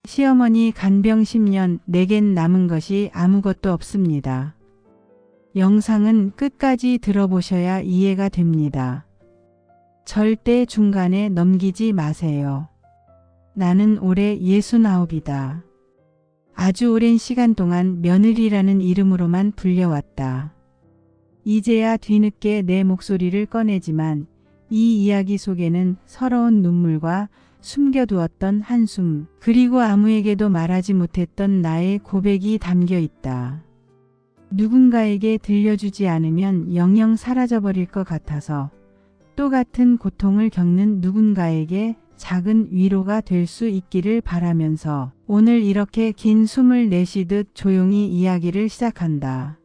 시어머니 간병 10년, 내겐 남은 것이 아무것도 없습니다. 영상은 끝까지 들어보셔야 이해가 됩니다. 절대 중간에 넘기지 마세요. 나는 올해 69이다. 아주 오랜 시간 동안 며느리라는 이름으로만 불려왔다. 이제야 뒤늦게 내 목소리를 꺼내지만 이 이야기 속에는 서러운 눈물과 숨겨두었던 한숨, 그리고 아무에게도 말하지 못했던 나의 고백이 담겨 있다. 누군가에게 들려주지 않으면 영영 사라져버릴 것 같아서 또 같은 고통을 겪는 누군가에게 작은 위로가 될 수 있기를 바라면서 오늘 이렇게 긴 숨을 내쉬듯 조용히 이야기를 시작한다.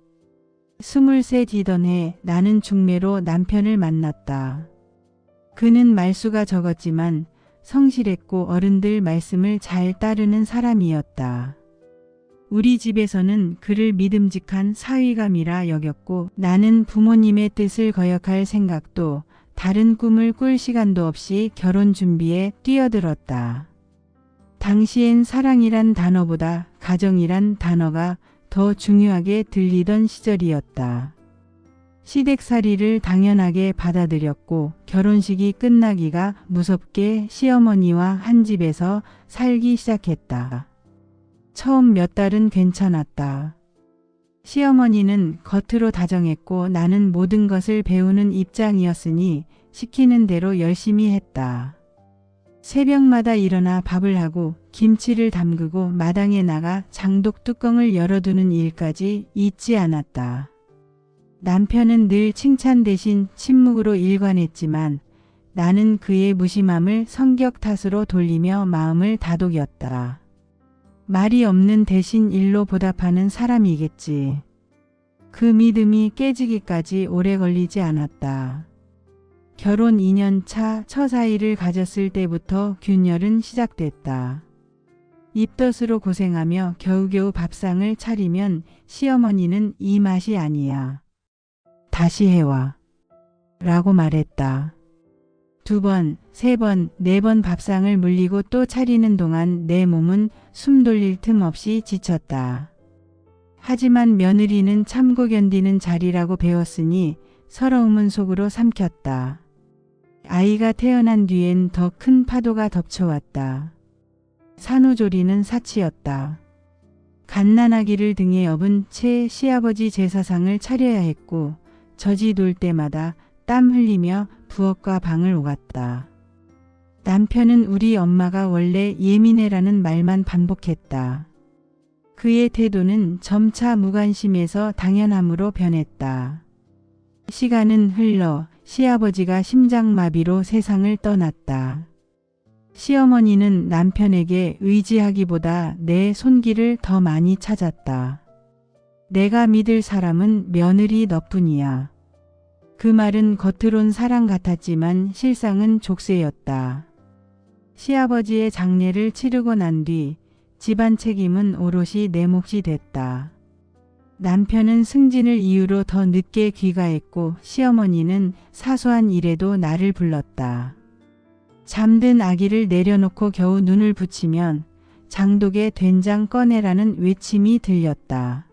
23이던 해 나는 중매로 남편을 만났다. 그는 말수가 적었지만 성실했고 어른들 말씀을 잘 따르는 사람이었다. 우리 집에서는 그를 믿음직한 사위감이라 여겼고 나는 부모님의 뜻을 거역할 생각도 다른 꿈을 꿀 시간도 없이 결혼 준비에 뛰어들었다. 당시엔 사랑이란 단어보다 가정이란 단어가 더 중요하게 들리던 시절이었다. 시댁살이를 당연하게 받아들였고 결혼식이 끝나기가 무섭게 시어머니와 한 집에서 살기 시작했다. 처음 몇 달은 괜찮았다. 시어머니는 겉으로 다정했고 나는 모든 것을 배우는 입장이었으니 시키는 대로 열심히 했다. 새벽마다 일어나 밥을 하고 김치를 담그고 마당에 나가 장독 뚜껑을 열어두는 일까지 잊지 않았다. 남편은 늘 칭찬 대신 침묵으로 일관했지만 나는 그의 무심함을 성격 탓으로 돌리며 마음을 다독였다. 말이 없는 대신 일로 보답하는 사람이겠지. 그 믿음이 깨지기까지 오래 걸리지 않았다. 결혼 2년 차 처사이를 가졌을 때부터 균열은 시작됐다. 입덧으로 고생하며 겨우겨우 밥상을 차리면 시어머니는 이 맛이 아니야. 다시 해와. 라고 말했다. 2번, 3번, 4번 밥상을 물리고 또 차리는 동안 내 몸은 숨 돌릴 틈 없이 지쳤다. 하지만 며느리는 참고 견디는 자리라고 배웠으니 서러움은 속으로 삼켰다. 아이가 태어난 뒤엔 더 큰 파도가 덮쳐왔다. 산후조리는 사치였다. 갓난아기를 등에 업은 채 시아버지 제사상을 차려야 했고 젖이 돌 때마다 땀 흘리며 부엌과 방을 오갔다. 남편은 우리 엄마가 원래 예민해라는 말만 반복했다. 그의 태도는 점차 무관심에서 당연함으로 변했다. 시간은 흘러 시아버지가 심장마비로 세상을 떠났다. 시어머니는 남편에게 의지하기보다 내 손길을 더 많이 찾았다. 내가 믿을 사람은 며느리 너뿐이야. 그 말은 겉으론 사랑 같았지만 실상은 족쇄였다. 시아버지의 장례를 치르고 난 뒤 집안 책임은 오롯이 내 몫이 됐다. 남편은 승진을 이유로 더 늦게 귀가했고 시어머니는 사소한 일에도 나를 불렀다. 잠든 아기를 내려놓고 겨우 눈을 붙이면 장독에 된장 꺼내라는 외침이 들렸다.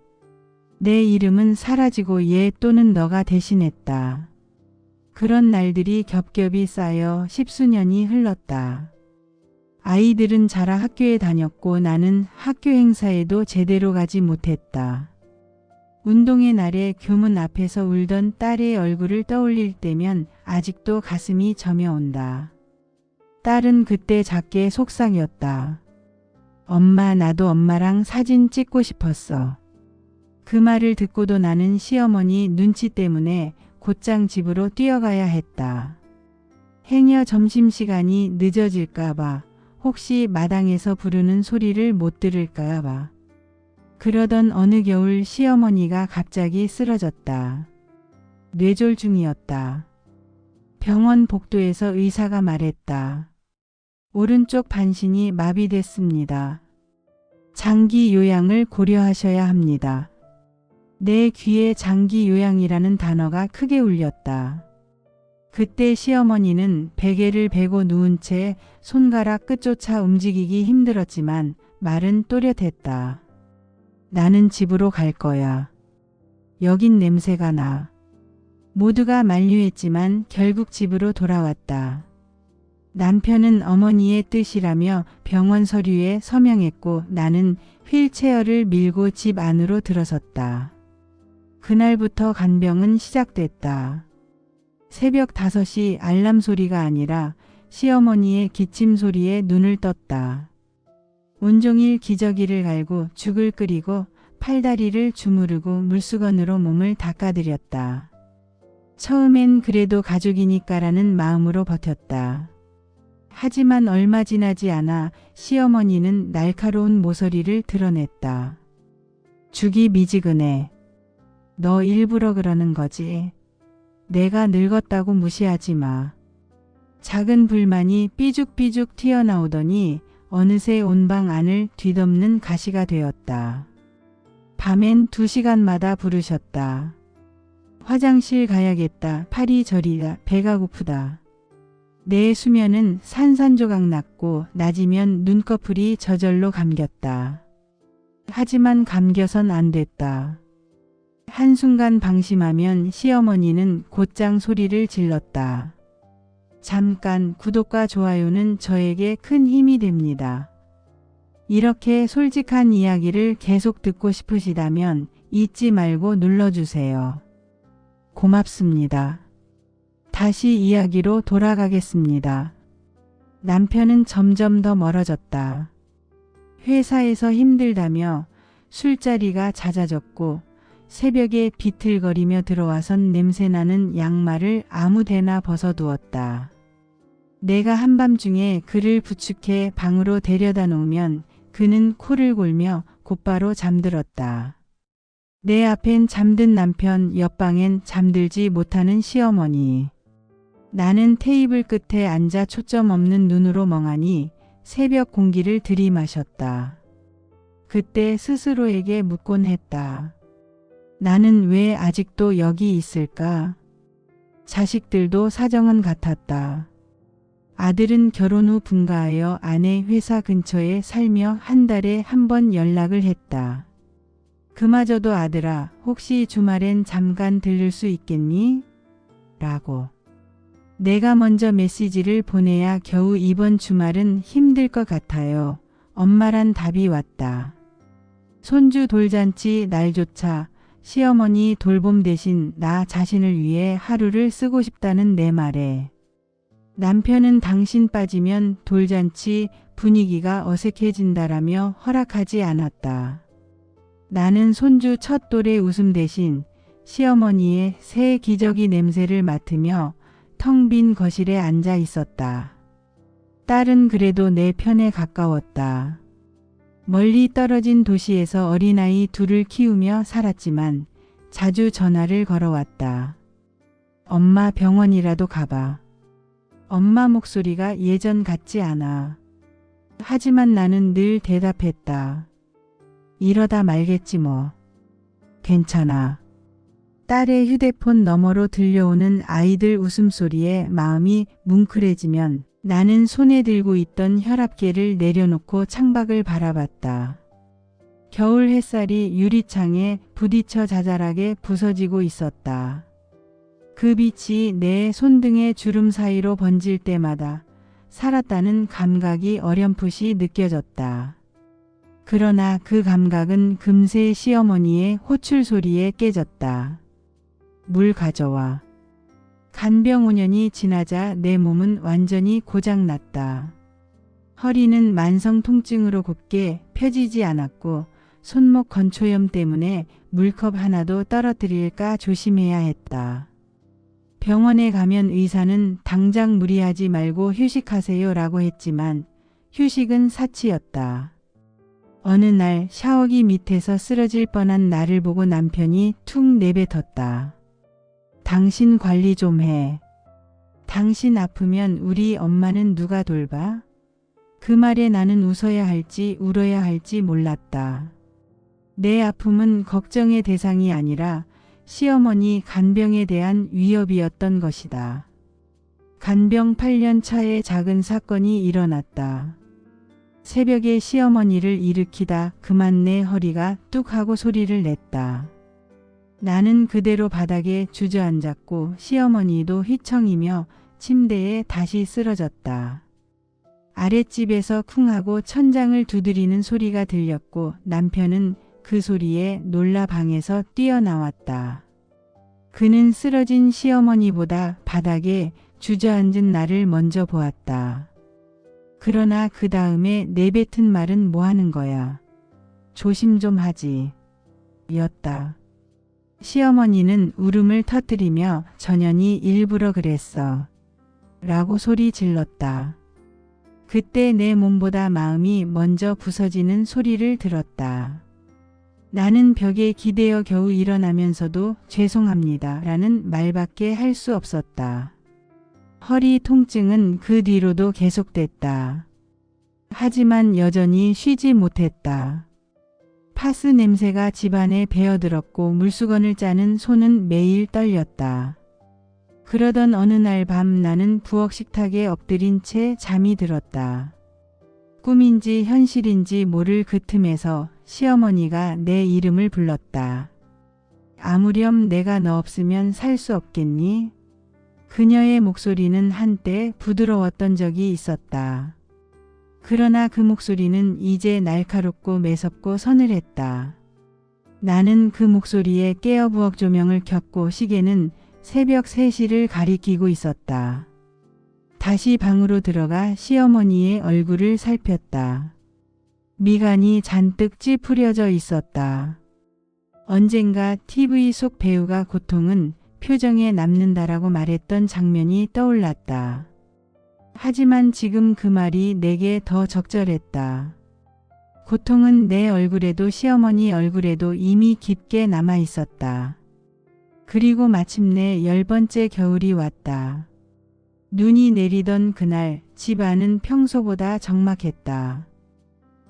내 이름은 사라지고 얘 또는 너가 대신했다. 그런 날들이 겹겹이 쌓여 10수년이 흘렀다. 아이들은 자라 학교에 다녔고 나는 학교 행사에도 제대로 가지 못했다. 운동의 날에 교문 앞에서 울던 딸의 얼굴을 떠올릴 때면 아직도 가슴이 저며온다. 딸은 그때 작게 속삭였다. 엄마, 나도 엄마랑 사진 찍고 싶었어. 그 말을 듣고도 나는 시어머니 눈치 때문에 곧장 집으로 뛰어가야 했다. 행여 점심시간이 늦어질까봐, 혹시 마당에서 부르는 소리를 못 들을까봐. 그러던 어느 겨울 시어머니가 갑자기 쓰러졌다. 뇌졸중이었다. 병원 복도에서 의사가 말했다. 오른쪽 반신이 마비됐습니다. 장기 요양을 고려하셔야 합니다. 내 귀에 장기 요양이라는 단어가 크게 울렸다. 그때 시어머니는 베개를 베고 누운 채 손가락 끝조차 움직이기 힘들었지만 말은 또렷했다. 나는 집으로 갈 거야. 여긴 냄새가 나. 모두가 만류했지만 결국 집으로 돌아왔다. 남편은 어머니의 뜻이라며 병원 서류에 서명했고 나는 휠체어를 밀고 집 안으로 들어섰다. 그날부터 간병은 시작됐다. 새벽 5시 알람 소리가 아니라 시어머니의 기침 소리에 눈을 떴다. 온종일 기저귀를 갈고 죽을 끓이고 팔다리를 주무르고 물수건으로 몸을 닦아드렸다. 처음엔 그래도 가족이니까라는 마음으로 버텼다. 하지만 얼마 지나지 않아 시어머니는 날카로운 모서리를 드러냈다. 죽이 미지근해. 너 일부러 그러는 거지. 내가 늙었다고 무시하지 마. 작은 불만이 삐죽삐죽 튀어나오더니 어느새 온 방 안을 뒤덮는 가시가 되었다. 밤엔 2시간마다 부르셨다. 화장실 가야겠다. 팔이 저리다. 배가 고프다. 내 수면은 산산조각 났고 낮이면 눈꺼풀이 저절로 감겼다. 하지만 감겨선 안 됐다. 한순간 방심하면 시어머니는 곧장 소리를 질렀다. 잠깐 구독과 좋아요는 저에게 큰 힘이 됩니다. 이렇게 솔직한 이야기를 계속 듣고 싶으시다면 잊지 말고 눌러주세요. 고맙습니다. 다시 이야기로 돌아가겠습니다. 남편은 점점 더 멀어졌다. 회사에서 힘들다며 술자리가 잦아졌고 새벽에 비틀거리며 들어와선 냄새나는 양말을 아무데나 벗어두었다. 내가 한밤중에 그를 부축해 방으로 데려다 놓으면 그는 코를 골며 곧바로 잠들었다. 내 앞엔 잠든 남편, 옆방엔 잠들지 못하는 시어머니. 나는 테이블 끝에 앉아 초점 없는 눈으로 멍하니 새벽 공기를 들이마셨다. 그때 스스로에게 묻곤 했다. 나는 왜 아직도 여기 있을까? 자식들도 사정은 같았다. 아들은 결혼 후 분가하여 아내 회사 근처에 살며 한 달에 한 번 연락을 했다. 그마저도 아들아, 혹시 주말엔 잠깐 들를 수 있겠니? 라고. 내가 먼저 메시지를 보내야 겨우 이번 주말은 힘들 것 같아요. 엄마란 답이 왔다. 손주 돌잔치 날조차 시어머니 돌봄 대신 나 자신을 위해 하루를 쓰고 싶다는 내 말에 남편은 당신 빠지면 돌잔치 분위기가 어색해진다라며 허락하지 않았다. 나는 손주 첫 돌의 웃음 대신 시어머니의 새 기저귀 냄새를 맡으며 텅 빈 거실에 앉아 있었다. 딸은 그래도 내 편에 가까웠다. 멀리 떨어진 도시에서 어린아이 둘을 키우며 살았지만 자주 전화를 걸어왔다. 엄마 병원이라도 가봐. 엄마 목소리가 예전 같지 않아. 하지만 나는 늘 대답했다. 이러다 말겠지 뭐. 괜찮아. 딸의 휴대폰 너머로 들려오는 아이들 웃음소리에 마음이 뭉클해지면 나는 손에 들고 있던 혈압계를 내려놓고 창밖을 바라봤다. 겨울 햇살이 유리창에 부딪혀 자잘하게 부서지고 있었다. 그 빛이 내 손등의 주름 사이로 번질 때마다 살았다는 감각이 어렴풋이 느껴졌다. 그러나 그 감각은 금세 시어머니의 호출 소리에 깨졌다. 물 가져와. 간병 5년이 지나자 내 몸은 완전히 고장났다. 허리는 만성 통증으로 곱게 펴지지 않았고 손목 건초염 때문에 물컵 하나도 떨어뜨릴까 조심해야 했다. 병원에 가면 의사는 당장 무리하지 말고 휴식하세요 라고 했지만 휴식은 사치였다. 어느 날 샤워기 밑에서 쓰러질 뻔한 나를 보고 남편이 툭 내뱉었다. 당신 관리 좀 해. 당신 아프면 우리 엄마는 누가 돌봐? 그 말에 나는 웃어야 할지 울어야 할지 몰랐다. 내 아픔은 걱정의 대상이 아니라 시어머니 간병에 대한 위협이었던 것이다. 간병 8년 차에 작은 사건이 일어났다. 새벽에 시어머니를 일으키다 그만 내 허리가 뚝 하고 소리를 냈다. 나는 그대로 바닥에 주저앉았고 시어머니도 휘청이며 침대에 다시 쓰러졌다. 아랫집에서 쿵하고 천장을 두드리는 소리가 들렸고 남편은 그 소리에 놀라 방에서 뛰어나왔다. 그는 쓰러진 시어머니보다 바닥에 주저앉은 나를 먼저 보았다. 그러나 그 다음에 내뱉은 말은 뭐 하는 거야. 조심 좀 하지. 였다. 시어머니는 울음을 터뜨리며 전연이 일부러 그랬어. 라고 소리 질렀다. 그때 내 몸보다 마음이 먼저 부서지는 소리를 들었다. 나는 벽에 기대어 겨우 일어나면서도 죄송합니다 라는 말밖에 할 수 없었다. 허리 통증은 그 뒤로도 계속됐다. 하지만 여전히 쉬지 못했다. 파스 냄새가 집안에 배어들었고 물수건을 짜는 손은 매일 떨렸다. 그러던 어느 날 밤 나는 부엌 식탁에 엎드린 채 잠이 들었다. 꿈인지 현실인지 모를 그 틈에서 시어머니가 내 이름을 불렀다. 아무렴 내가 너 없으면 살 수 없겠니? 그녀의 목소리는 한때 부드러웠던 적이 있었다. 그러나 그 목소리는 이제 날카롭고 매섭고 서늘했다. 나는 그 목소리에 깨어 부엌 조명을 켰고 시계는 새벽 3시를 가리키고 있었다. 다시 방으로 들어가 시어머니의 얼굴을 살폈다. 미간이 잔뜩 찌푸려져 있었다. 언젠가 TV 속 배우가 고통은 표정에 남는다라고 말했던 장면이 떠올랐다. 하지만 지금 그 말이 내게 더 적절했다. 고통은 내 얼굴에도 시어머니 얼굴에도 이미 깊게 남아 있었다. 그리고 마침내 10번째 겨울이 왔다. 눈이 내리던 그날 집 안은 평소보다 적막했다.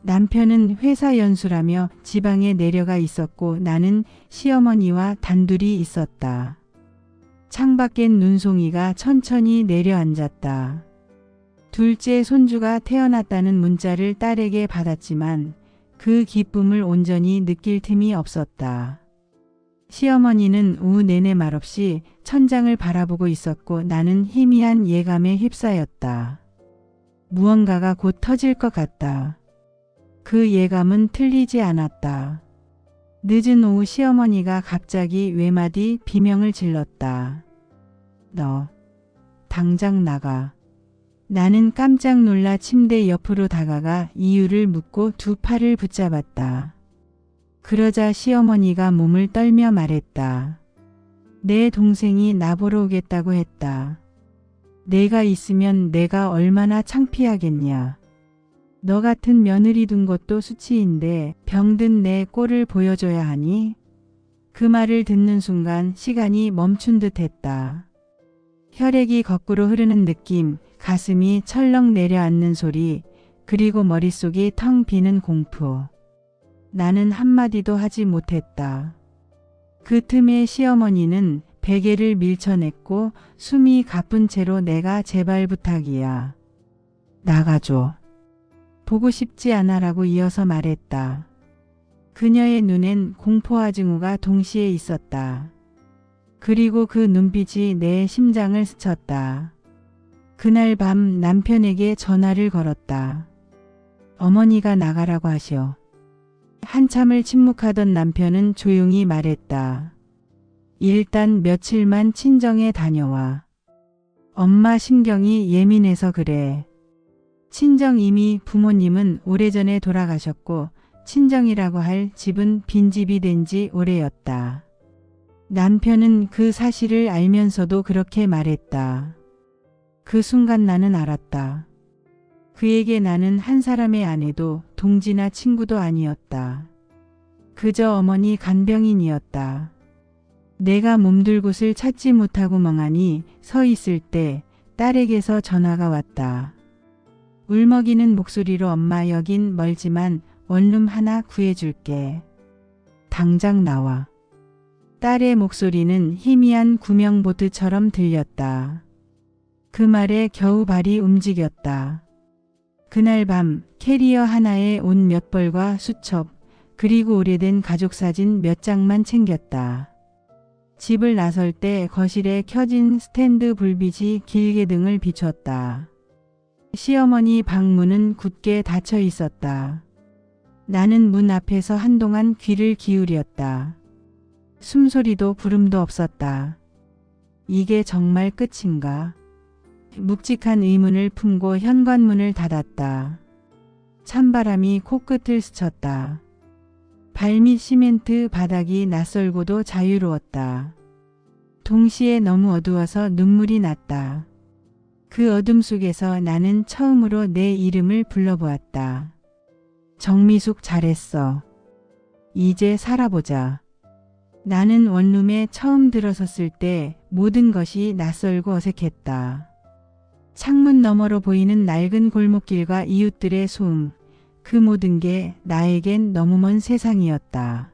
남편은 회사 연수라며 지방에 내려가 있었고 나는 시어머니와 단둘이 있었다. 창밖엔 눈송이가 천천히 내려앉았다. 둘째 손주가 태어났다는 문자를 딸에게 받았지만 그 기쁨을 온전히 느낄 틈이 없었다. 시어머니는 오후 내내 말없이 천장을 바라보고 있었고 나는 희미한 예감에 휩싸였다. 무언가가 곧 터질 것 같다. 그 예감은 틀리지 않았다. 늦은 오후 시어머니가 갑자기 외마디 비명을 질렀다. 너 당장 나가. 나는 깜짝 놀라 침대 옆으로 다가가 이유를 묻고 두 팔을 붙잡았다. 그러자 시어머니가 몸을 떨며 말했다. 내 동생이 나보러 오겠다고 했다. 내가 있으면 내가 얼마나 창피하겠냐. 너 같은 며느리 둔 것도 수치인데 병든 내 꼴을 보여줘야 하니? 그 말을 듣는 순간 시간이 멈춘 듯 했다. 혈액이 거꾸로 흐르는 느낌, 가슴이 철렁 내려앉는 소리, 그리고 머릿속이 텅 비는 공포. 나는 한마디도 하지 못했다. 그 틈에 시어머니는 베개를 밀쳐냈고 숨이 가쁜 채로 내가 제발 부탁이야. 나가줘. 보고 싶지 않아라고 이어서 말했다. 그녀의 눈엔 공포와 증오가 동시에 있었다. 그리고 그 눈빛이 내 심장을 스쳤다. 그날 밤 남편에게 전화를 걸었다. 어머니가 나가라고 하시오. 한참을 침묵하던 남편은 조용히 말했다. 일단 며칠만 친정에 다녀와. 엄마 신경이 예민해서 그래. 친정 이미 부모님은 오래전에 돌아가셨고 친정이라고 할 집은 빈집이 된 지 오래였다. 남편은 그 사실을 알면서도 그렇게 말했다. 그 순간 나는 알았다. 그에게 나는 한 사람의 아내도 동지나 친구도 아니었다. 그저 어머니 간병인이었다. 내가 몸둘 곳을 찾지 못하고 멍하니 서 있을 때 딸에게서 전화가 왔다. 울먹이는 목소리로 엄마 여긴 멀지만 원룸 하나 구해줄게. 당장 나와. 딸의 목소리는 희미한 구명보트처럼 들렸다. 그 말에 겨우 발이 움직였다. 그날 밤 캐리어 하나에 옷 몇 벌과 수첩, 그리고 오래된 가족사진 몇 장만 챙겼다. 집을 나설 때 거실에 켜진 스탠드 불빛이 길게 등을 비췄다. 시어머니 방문은 굳게 닫혀 있었다. 나는 문 앞에서 한동안 귀를 기울였다. 숨소리도 부름도 없었다. 이게 정말 끝인가? 묵직한 의문을 품고 현관문을 닫았다. 찬바람이 코끝을 스쳤다. 발밑 시멘트 바닥이 낯설고도 자유로웠다. 동시에 너무 어두워서 눈물이 났다. 그 어둠 속에서 나는 처음으로 내 이름을 불러보았다. 정미숙 잘했어. 이제 살아보자. 나는 원룸에 처음 들어섰을 때 모든 것이 낯설고 어색했다. 창문 너머로 보이는 낡은 골목길과 이웃들의 소음, 그 모든 게 나에겐 너무 먼 세상이었다.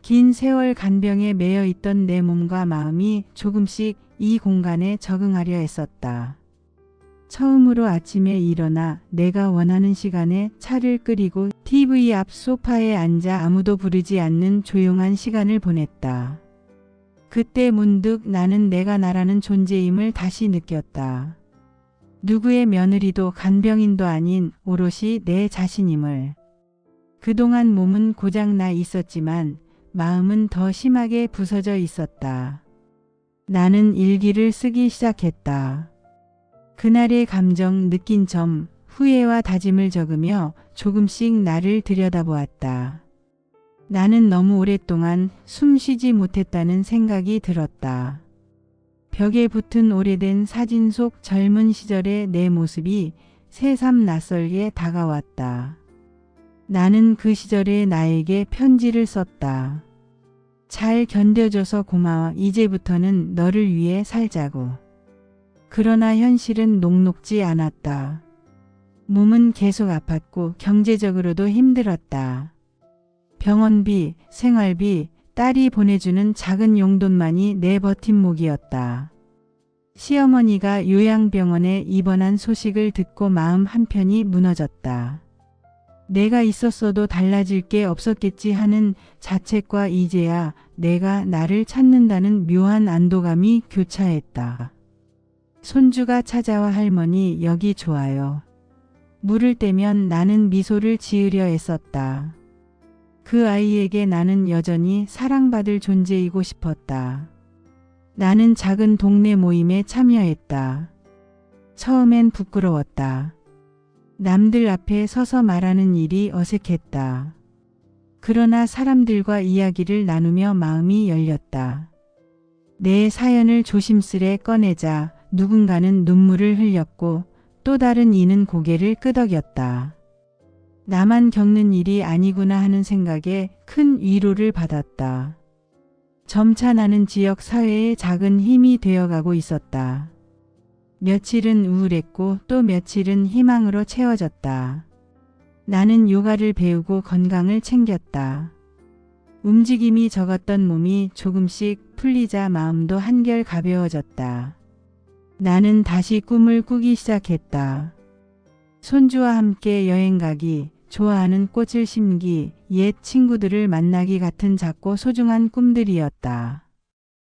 긴 세월 간병에 매여 있던 내 몸과 마음이 조금씩 이 공간에 적응하려 했었다. 처음으로 아침에 일어나 내가 원하는 시간에 차를 끓이고 TV 앞 소파에 앉아 아무도 부르지 않는 조용한 시간을 보냈다. 그때 문득 나는 내가 나라는 존재임을 다시 느꼈다. 누구의 며느리도 간병인도 아닌 오롯이 내 자신임을. 그동안 몸은 고장나 있었지만 마음은 더 심하게 부서져 있었다. 나는 일기를 쓰기 시작했다. 그날의 감정, 느낀 점, 후회와 다짐을 적으며 조금씩 나를 들여다보았다. 나는 너무 오랫동안 숨 쉬지 못했다는 생각이 들었다. 벽에 붙은 오래된 사진 속 젊은 시절의 내 모습이 새삼 낯설게 다가왔다. 나는 그 시절의 나에게 편지를 썼다. 잘 견뎌줘서 고마워. 이제부터는 너를 위해 살자고. 그러나 현실은 녹록지 않았다. 몸은 계속 아팠고 경제적으로도 힘들었다. 병원비, 생활비, 딸이 보내주는 작은 용돈만이 내 버팀목이었다. 시어머니가 요양병원에 입원한 소식을 듣고 마음 한편이 무너졌다. 내가 있었어도 달라질 게 없었겠지 하는 자책과 이제야 내가 나를 찾는다는 묘한 안도감이 교차했다. 손주가 찾아와 할머니 여기 좋아요. 물을 떼면 나는 미소를 지으려 애썼다. 그 아이에게 나는 여전히 사랑받을 존재이고 싶었다. 나는 작은 동네 모임에 참여했다. 처음엔 부끄러웠다. 남들 앞에 서서 말하는 일이 어색했다. 그러나 사람들과 이야기를 나누며 마음이 열렸다. 내 사연을 조심스레 꺼내자 누군가는 눈물을 흘렸고 또 다른 이는 고개를 끄덕였다. 나만 겪는 일이 아니구나 하는 생각에 큰 위로를 받았다. 점차 나는 지역 사회의 작은 힘이 되어가고 있었다. 며칠은 우울했고 또 며칠은 희망으로 채워졌다. 나는 요가를 배우고 건강을 챙겼다. 움직임이 적었던 몸이 조금씩 풀리자 마음도 한결 가벼워졌다. 나는 다시 꿈을 꾸기 시작했다. 손주와 함께 여행 가기, 좋아하는 꽃을 심기, 옛 친구들을 만나기 같은 작고 소중한 꿈들이었다.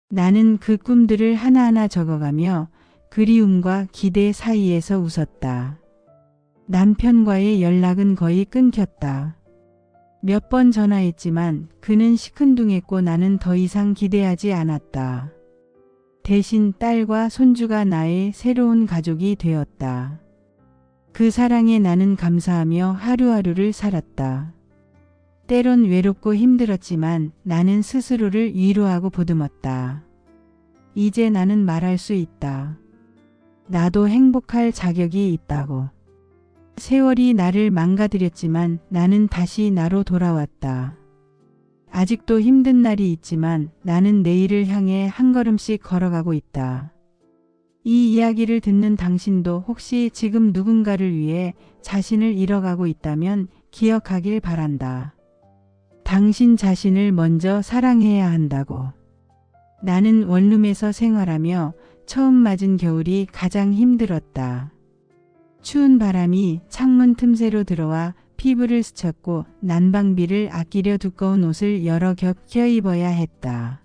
나는 그 꿈들을 하나하나 적어가며 그리움과 기대 사이에서 웃었다. 남편과의 연락은 거의 끊겼다. 몇 번 전화했지만 그는 시큰둥했고 나는 더 이상 기대하지 않았다. 대신 딸과 손주가 나의 새로운 가족이 되었다. 그 사랑에 나는 감사하며 하루하루를 살았다. 때론 외롭고 힘들었지만 나는 스스로를 위로하고 보듬었다. 이제 나는 말할 수 있다. 나도 행복할 자격이 있다고. 세월이 나를 망가뜨렸지만 나는 다시 나로 돌아왔다. 아직도 힘든 날이 있지만 나는 내일을 향해 한 걸음씩 걸어가고 있다. 이 이야기를 듣는 당신도 혹시 지금 누군가를 위해 자신을 잃어가고 있다면 기억하길 바란다. 당신 자신을 먼저 사랑해야 한다고. 나는 원룸에서 생활하며 처음 맞은 겨울이 가장 힘들었다. 추운 바람이 창문 틈새로 들어와 피부를 스쳤고 난방비를 아끼려 두꺼운 옷을 여러 겹 껴입어야 했다.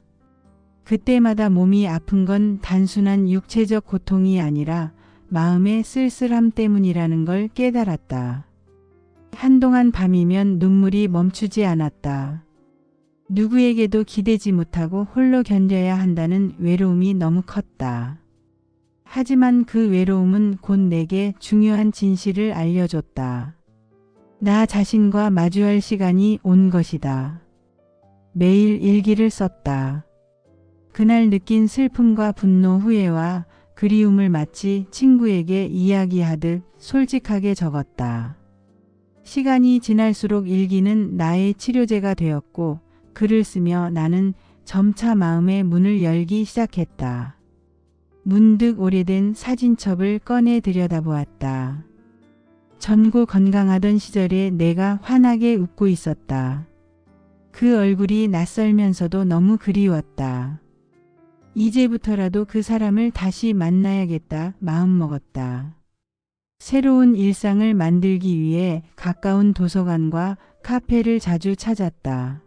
그때마다 몸이 아픈 건 단순한 육체적 고통이 아니라 마음의 쓸쓸함 때문이라는 걸 깨달았다. 한동안 밤이면 눈물이 멈추지 않았다. 누구에게도 기대지 못하고 홀로 견뎌야 한다는 외로움이 너무 컸다. 하지만 그 외로움은 곧 내게 중요한 진실을 알려줬다. 나 자신과 마주할 시간이 온 것이다. 매일 일기를 썼다. 그날 느낀 슬픔과 분노, 후회와 그리움을 마치 친구에게 이야기하듯 솔직하게 적었다. 시간이 지날수록 일기는 나의 치료제가 되었고 글을 쓰며 나는 점차 마음의 문을 열기 시작했다. 문득 오래된 사진첩을 꺼내 들여다보았다. 젊고 건강하던 시절에 내가 환하게 웃고 있었다. 그 얼굴이 낯설면서도 너무 그리웠다. 이제부터라도 그 사람을 다시 만나야겠다 마음먹었다. 새로운 일상을 만들기 위해 가까운 도서관과 카페를 자주 찾았다.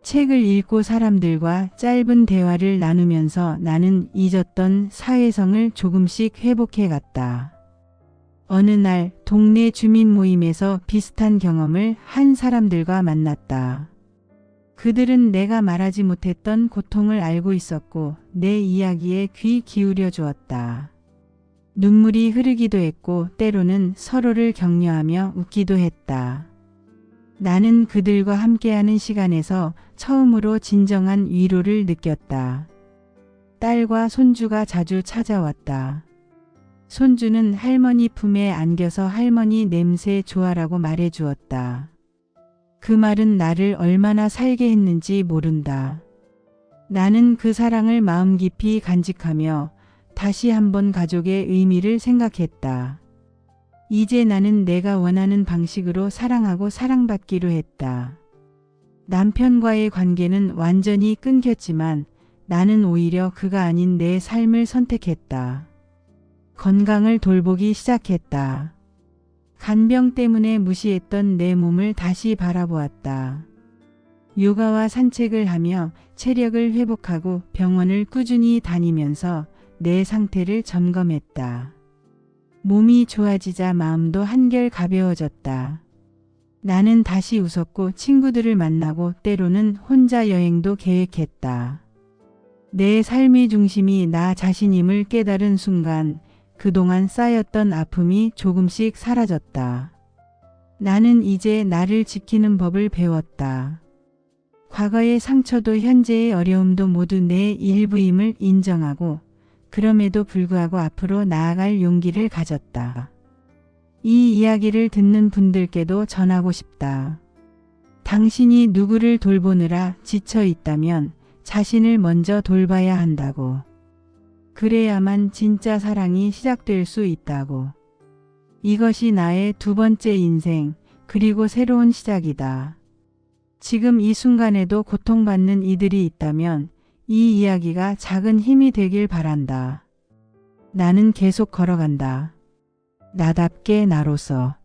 책을 읽고 사람들과 짧은 대화를 나누면서 나는 잊었던 사회성을 조금씩 회복해 갔다. 어느 날 동네 주민 모임에서 비슷한 경험을 한 사람들과 만났다. 그들은 내가 말하지 못했던 고통을 알고 있었고 내 이야기에 귀 기울여 주었다. 눈물이 흐르기도 했고 때로는 서로를 격려하며 웃기도 했다. 나는 그들과 함께하는 시간에서 처음으로 진정한 위로를 느꼈다. 딸과 손주가 자주 찾아왔다. 손주는 할머니 품에 안겨서 할머니 냄새 좋아라고 말해 주었다. 그 말은 나를 얼마나 살게 했는지 모른다. 나는 그 사랑을 마음 깊이 간직하며 다시 한번 가족의 의미를 생각했다. 이제 나는 내가 원하는 방식으로 사랑하고 사랑받기로 했다. 남편과의 관계는 완전히 끊겼지만 나는 오히려 그가 아닌 내 삶을 선택했다. 건강을 돌보기 시작했다. 간병 때문에 무시했던 내 몸을 다시 바라보았다. 요가와 산책을 하며 체력을 회복하고 병원을 꾸준히 다니면서 내 상태를 점검했다. 몸이 좋아지자 마음도 한결 가벼워졌다. 나는 다시 웃었고 친구들을 만나고 때로는 혼자 여행도 계획했다. 내 삶의 중심이 나 자신임을 깨달은 순간 그동안 쌓였던 아픔이 조금씩 사라졌다. 나는 이제 나를 지키는 법을 배웠다. 과거의 상처도 현재의 어려움도 모두 내 일부임을 인정하고 그럼에도 불구하고 앞으로 나아갈 용기를 가졌다. 이 이야기를 듣는 분들께도 전하고 싶다. 당신이 누구를 돌보느라 지쳐 있다면 자신을 먼저 돌봐야 한다고. 그래야만 진짜 사랑이 시작될 수 있다고. 이것이 나의 두 번째 인생, 그리고 새로운 시작이다. 지금 이 순간에도 고통받는 이들이 있다면 이 이야기가 작은 힘이 되길 바란다. 나는 계속 걸어간다. 나답게 나로서.